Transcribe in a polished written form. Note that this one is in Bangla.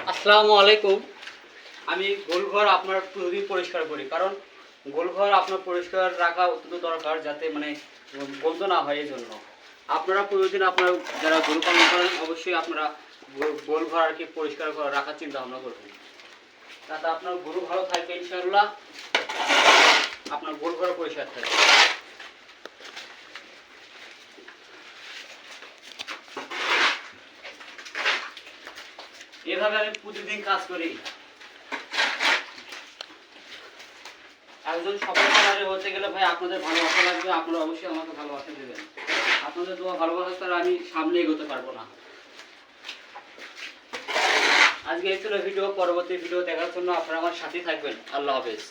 আসসালামু আলাইকুম। আমি গোলঘর আপনার প্রতিদিন পরিষ্কার করি, কারণ গোলঘর আপনার পরিষ্কার রাখা অত্যন্ত দরকার, যাতে গন্ধ না হয়। এই জন্য আপনারা প্রতিদিন আপনারা যারা গরু পালন করেন অবশ্যই আপনারা গোলঘর আর কি পরিষ্কার রাখার চিন্তা ভাবনা করবেন, তাতে আপনার গরু ভালো থাকবে ইনশাআল্লাহ, আপনার গোলঘর পরিষ্কার থাকবে। এভাবে আমি প্রতিদিন কাজ করি। একজন সফল খেলোয়াড় হতে গেলে ভাই আপনাদের ভালোবাসা লাগবে, আপনারা অবশ্যই আমাকে ভালোবাসা দেবেন। আপনাদের দোয়া ভালোবাসা ছাড়া আমি সামনে এগোতে পারবো না। আজকে এই ছিল ভিডিও, পরবর্তী ভিডিও দেখার জন্য আপনারা আমার সাথেই থাকবেন। আল্লাহ হাফেজ।